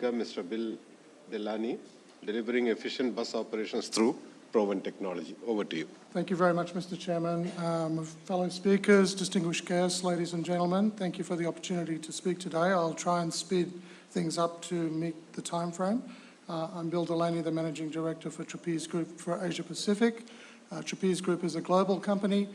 Mr. Bill Delany, delivering efficient bus operations through proven technology. Over to you. Thank you very much, Mr. Chairman. Fellow speakers, distinguished guests, ladies and gentlemen, thank you for the opportunity to speak today. I'll try and speed things up to meet the time frame. I'm Bill Delany, the Managing Director for Trapeze Group for Asia Pacific. Trapeze Group is a global company.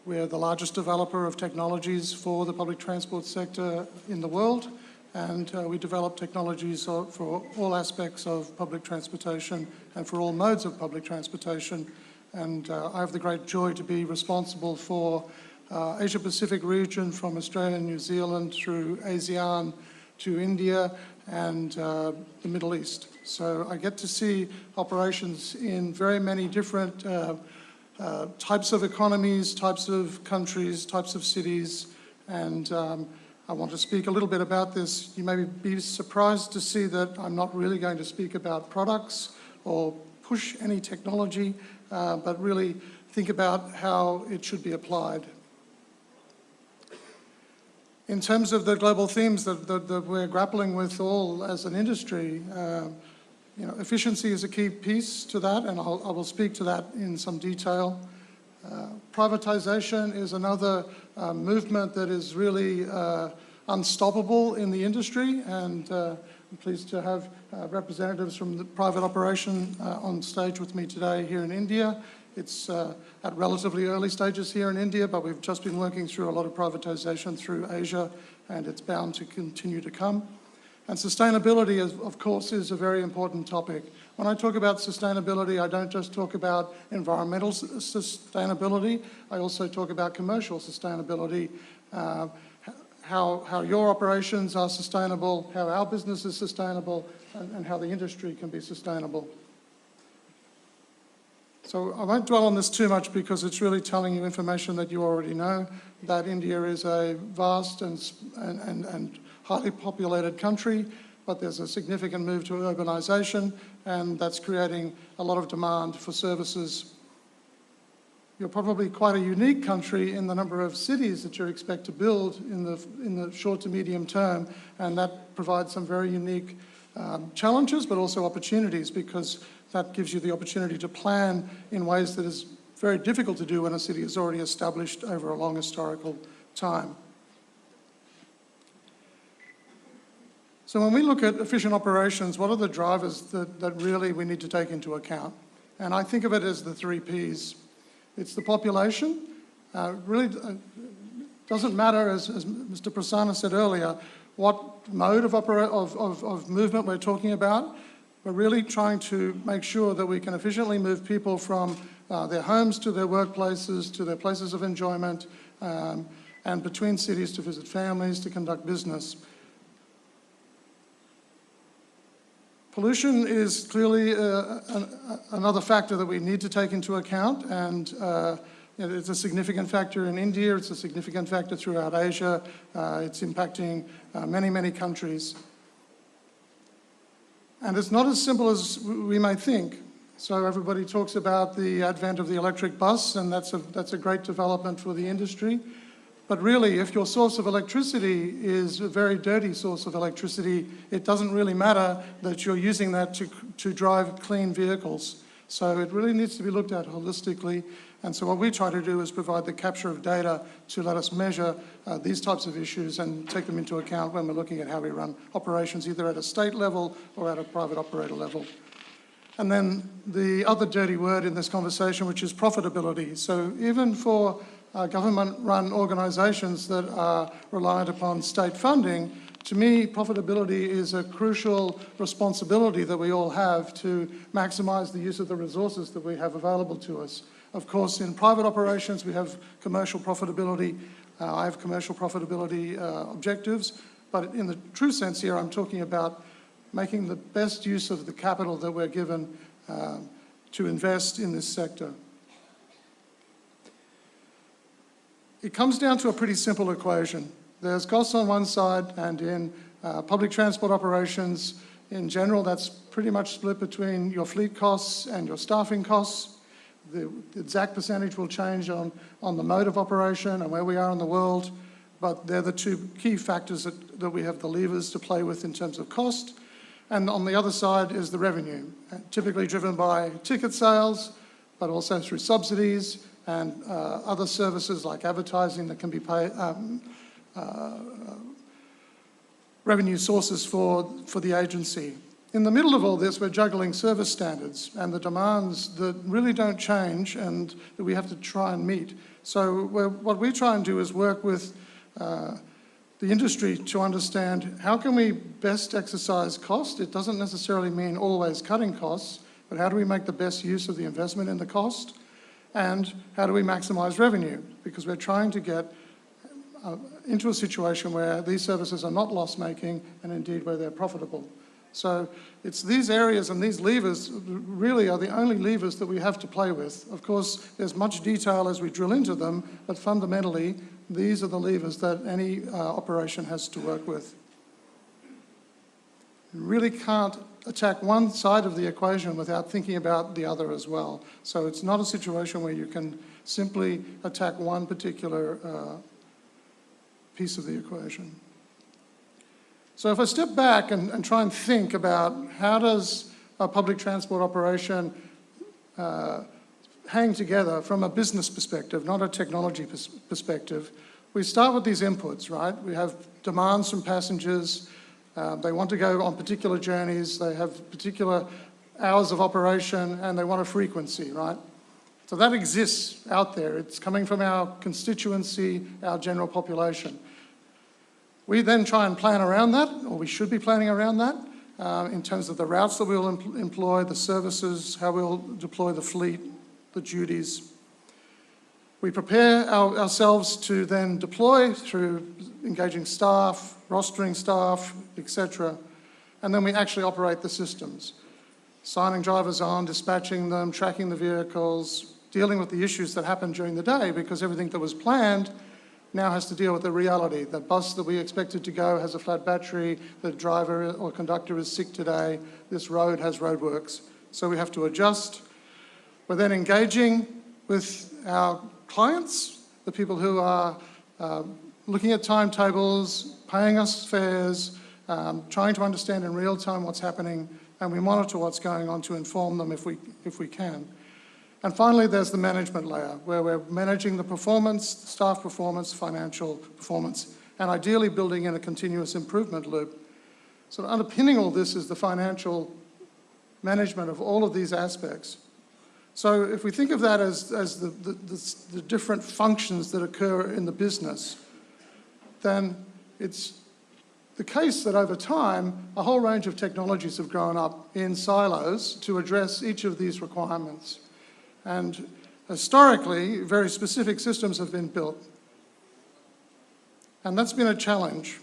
We're the largest developer of technologies for the public transport sector in the world, and we develop technologies for all aspects of public transportation and for all modes of public transportation. And I have the great joy to be responsible for Asia Pacific region from Australia and New Zealand through ASEAN to India and the Middle East. So I get to see operations in very many different types of economies, types of countries, types of cities, and I want to speak a little bit about this. You may be surprised to see that I'm not really going to speak about products or push any technology, but really think about how it should be applied. In terms of the global themes that we're grappling with all as an industry, efficiency is a key piece to that, and I will speak to that in some detail. Privatization is another movement that is really unstoppable in the industry, and I'm pleased to have representatives from the private operation on stage with me today here in India. It's at relatively early stages here in India, but we've just been working through a lot of privatization through Asia, and it's bound to continue to come. And sustainability, of course, is a very important topic. When I talk about sustainability, I don't just talk about environmental sustainability, I also talk about commercial sustainability, how your operations are sustainable, how our business is sustainable, and how the industry can be sustainable. So I won't dwell on this too much because it's really telling you information that you already know, that India is a vast and highly populated country, but there's a significant move to urbanisation, and that's creating a lot of demand for services. You're probably quite a unique country in the number of cities that you expect to build in the short to medium term, and that provides some very unique challenges, but also opportunities, because that gives you the opportunity to plan in ways that is very difficult to do when a city is already established over a long historical time. So when we look at efficient operations, what are the drivers that really we need to take into account? And I think of it as the 3 Ps. It's the population. Really doesn't matter, as Mr. Prasanna said earlier, what mode of movement we're talking about. We're really trying to make sure that we can efficiently move people from their homes to their workplaces, to their places of enjoyment, and between cities to visit families, to conduct business. Pollution is clearly another factor that we need to take into account, and it's a significant factor in India, it's a significant factor throughout Asia, it's impacting many, many countries. And it's not as simple as we may think. So everybody talks about the advent of the electric bus, and that's a great development for the industry. But really, if your source of electricity is a very dirty source of electricity, it doesn't really matter that you're using that to drive clean vehicles. So it really needs to be looked at holistically. And so what we try to do is provide the capture of data to let us measure these types of issues and take them into account when we're looking at how we run operations, either at a state level or at a private operator level. And then the other dirty word in this conversation, which is profitability. So even for government-run organisations that are reliant upon state funding, to me, profitability is a crucial responsibility that we all have to maximise the use of the resources that we have available to us. Of course, in private operations, we have commercial profitability. I have commercial profitability objectives, but in the true sense here, I'm talking about making the best use of the capital that we're given to invest in this sector. It comes down to a pretty simple equation. There's costs on one side, and in public transport operations, in general, that's pretty much split between your fleet costs and your staffing costs. The exact percentage will change on the mode of operation and where we are in the world, but they're the 2 key factors that we have the levers to play with in terms of cost. And on the other side is the revenue, typically driven by ticket sales, but also through subsidies and other services like advertising that can be paid, revenue sources for the agency. In the middle of all this, we're juggling service standards and the demands that really don't change and that we have to try and meet. So what we try and do is work with the industry to understand how can we best exercise cost. It doesn't necessarily mean always cutting costs, but how do we make the best use of the investment in the cost? And how do we maximize revenue? Because we're trying to get into a situation where these services are not loss-making and indeed where they're profitable. So it's these areas and these levers really are the only levers that we have to play with. Of course, there's much detail as we drill into them, but fundamentally, these are the levers that any operation has to work with. You really can't attack one side of the equation without thinking about the other as well. So it's not a situation where you can simply attack one particular piece of the equation. So if I step back and try and think about how does a public transport operation hang together from a business perspective, not a technology perspective, we start with these inputs, right? We have demands from passengers. They want to go on particular journeys. They have particular hours of operation and they want a frequency, right? So that exists out there. It's coming from our constituency, our general population. We then try and plan around that, or we should be planning around that, in terms of the routes that we'll employ, the services, how we'll deploy the fleet, the duties. We prepare ourselves to then deploy through engaging staff, rostering staff, etc. And then we actually operate the systems, signing drivers on, dispatching them, tracking the vehicles, dealing with the issues that happen during the day, because everything that was planned now has to deal with the reality. The bus that we expected to go has a flat battery, the driver or conductor is sick today, this road has roadworks. So we have to adjust. We're then engaging with our clients, the people who are looking at timetables, paying us fares, trying to understand in real time what's happening, and we monitor what's going on to inform them if we can. And finally, there's the management layer, where we're managing the performance, staff performance, financial performance, and ideally building in a continuous improvement loop. So underpinning all this is the financial management of all of these aspects. So if we think of that as the different functions that occur in the business, then it's the case that over time, a whole range of technologies have grown up in silos to address each of these requirements. And historically, very specific systems have been built. And that's been a challenge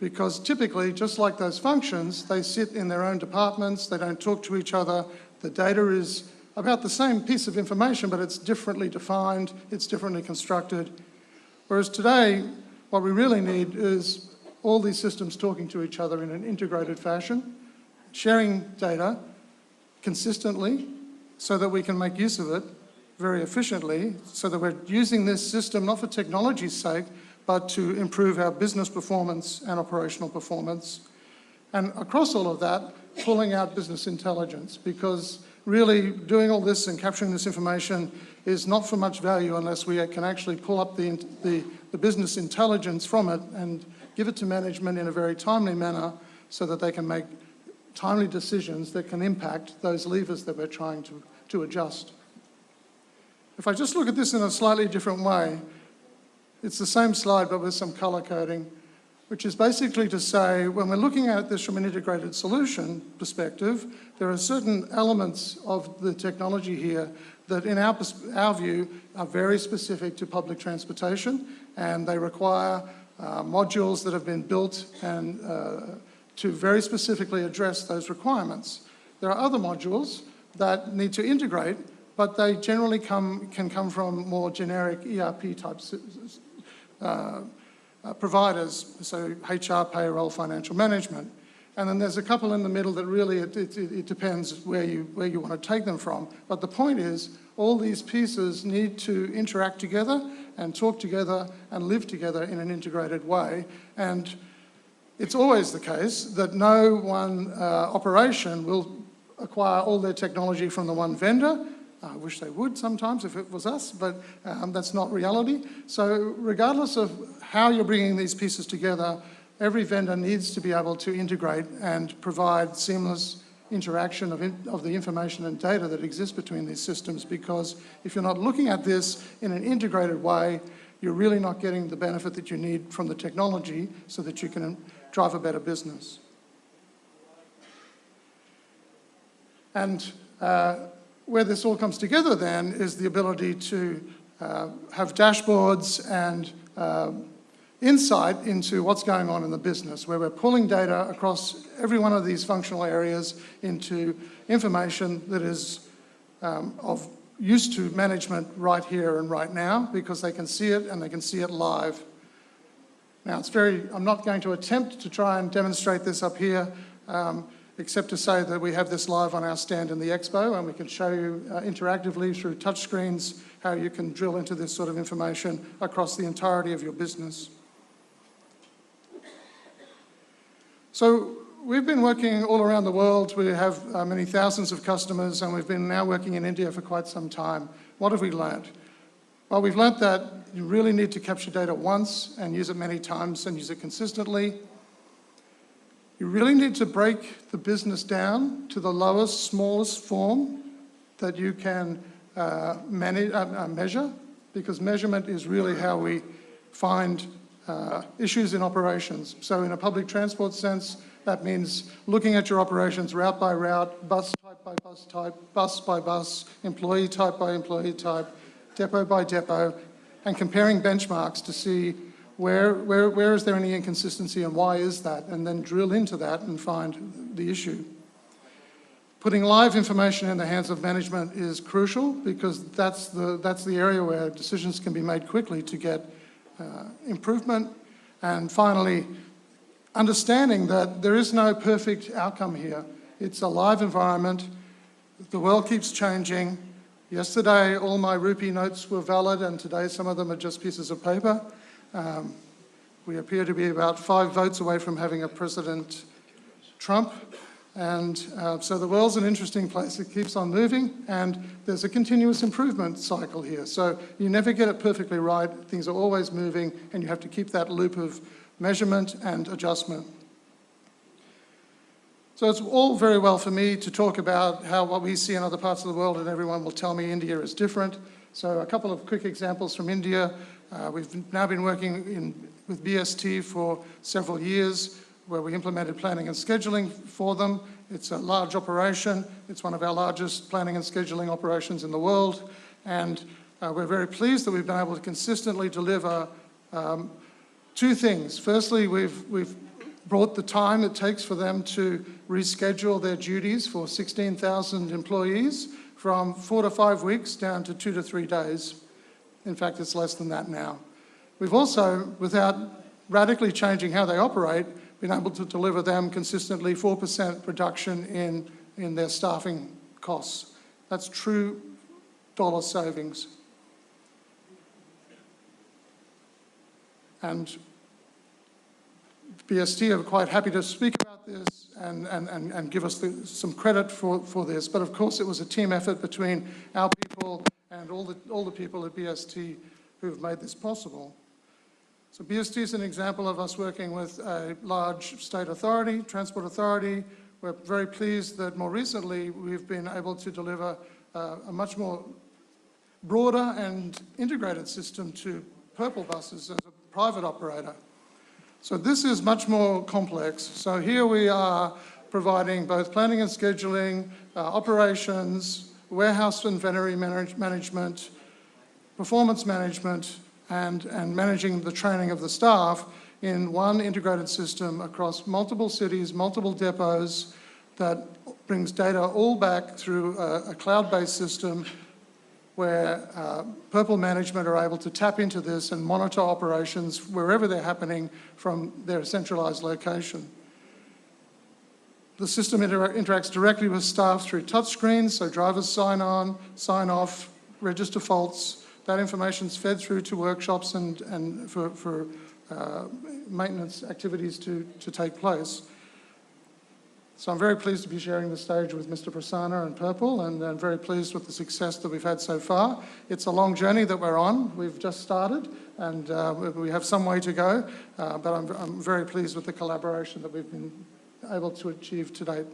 because typically, just like those functions, they sit in their own departments, they don't talk to each other, the data is about the same piece of information, but it's differently defined, it's differently constructed. Whereas today, what we really need is all these systems talking to each other in an integrated fashion, sharing data consistently, so that we can make use of it very efficiently, so that we're using this system not for technology's sake, but to improve our business performance and operational performance. And across all of that, pulling out business intelligence, because really doing all this and capturing this information is not for much value unless we can actually pull up the business intelligence from it and give it to management in a very timely manner so that they can make timely decisions that can impact those levers that we're trying to adjust. If I just look at this in a slightly different way, it's the same slide but with some colour coding, which is basically to say when we're looking at this from an integrated solution perspective, there are certain elements of the technology here that in our view are very specific to public transportation, and they require modules that have been built and to very specifically address those requirements. There are other modules that need to integrate, but they generally can come from more generic ERP type providers, so HR, payroll, financial management. And then there's a couple in the middle that really, it depends where you want to take them from. But the point is, all these pieces need to interact together and talk together and live together in an integrated way. And it's always the case that no one operation will acquire all their technology from the one vendor. I wish they would sometimes if it was us, but that's not reality. So regardless of how you're bringing these pieces together, every vendor needs to be able to integrate and provide seamless interaction of the information and data that exists between these systems, because if you're not looking at this in an integrated way, you're really not getting the benefit that you need from the technology so that you can drive a better business. And where this all comes together then is the ability to have dashboards and insight into what's going on in the business, where we're pulling data across every one of these functional areas into information that is of use to management right here and right now, because they can see it and they can see it live. Now, I'm not going to attempt to try and demonstrate this up here, except to say that we have this live on our stand in the expo, and we can show you interactively through touchscreens how you can drill into this sort of information across the entirety of your business. So we've been working all around the world. We have many thousands of customers, and we've been now working in India for quite some time. What have we learned? Well, we've learned that you really need to capture data once and use it many times and use it consistently. You really need to break the business down to the lowest, smallest form that you can measure, because measurement is really how we find issues in operations. So in a public transport sense, that means looking at your operations route by route, bus type by bus type, bus by bus, employee type by employee type, depot by depot, and comparing benchmarks to see where is there any inconsistency and why is that, and then drill into that and find the issue. Putting live information in the hands of management is crucial, because that's the area where decisions can be made quickly to get improvement. And finally, understanding that there is no perfect outcome here. It's a live environment. The world keeps changing. Yesterday, all my rupee notes were valid, and today some of them are just pieces of paper. We appear to be about 5 votes away from having a President Trump. And so the world's an interesting place. It keeps on moving, and there's a continuous improvement cycle here. So you never get it perfectly right. Things are always moving, and you have to keep that loop of measurement and adjustment. So it's all very well for me to talk about what we see in other parts of the world, and everyone will tell me India is different. So a couple of quick examples from India. We've now been working with BST for several years, where we implemented planning and scheduling for them. It's a large operation. It's one of our largest planning and scheduling operations in the world. And we're very pleased that we've been able to consistently deliver 2 things. Firstly, we've brought the time it takes for them to reschedule their duties for 16,000 employees from 4 to 5 weeks down to 2 to 3 days. In fact, it's less than that now. We've also, without radically changing how they operate, been able to deliver them consistently 4% reduction in their staffing costs. That's true dollar savings. And BST are quite happy to speak about this and give us some credit for this. But of course, it was a team effort between our people and all the people at BST who have made this possible. So BST is an example of us working with a large state authority, transport authority. We're very pleased that more recently we've been able to deliver a much more broader and integrated system to Purple buses as a private operator. So this is much more complex. So here we are providing both planning and scheduling, operations, warehouse and inventory management, performance management, and managing the training of the staff in one integrated system across multiple cities, multiple depots, that brings data all back through a cloud-based system where Purple management are able to tap into this and monitor operations wherever they're happening from their centralised location. The system interacts directly with staff through touchscreens, so drivers sign on, sign off, register faults. That information's fed through to workshops and for maintenance activities to take place. So I'm very pleased to be sharing the stage with Mr. Prasanna and Purple, and I'm very pleased with the success that we've had so far. It's a long journey that we're on. We've just started, and we have some way to go, but I'm very pleased with the collaboration that we've been able to achieve to date.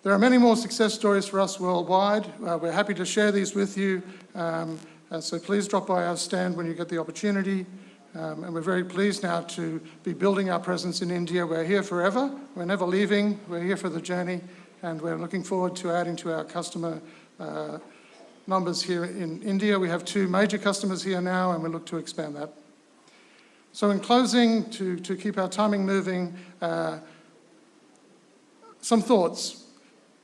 There are many more success stories for us worldwide. We're happy to share these with you, so please drop by our stand when you get the opportunity. And we're very pleased now to be building our presence in India. We're here forever. We're never leaving. We're here for the journey, and we're looking forward to adding to our customer numbers here in India. We have 2 major customers here now, and we look to expand that. So in closing, to keep our timing moving, some thoughts.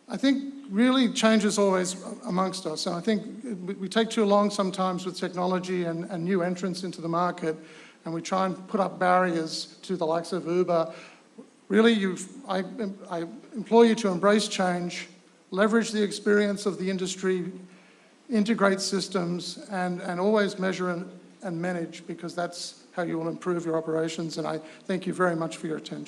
I think really change is always amongst us, and I think we take too long sometimes with technology and new entrants into the market, and we try and put up barriers to the likes of Uber. Really, I implore you to embrace change, leverage the experience of the industry, integrate systems, and always measure and manage, because that's how you will improve your operations, and I thank you very much for your attention.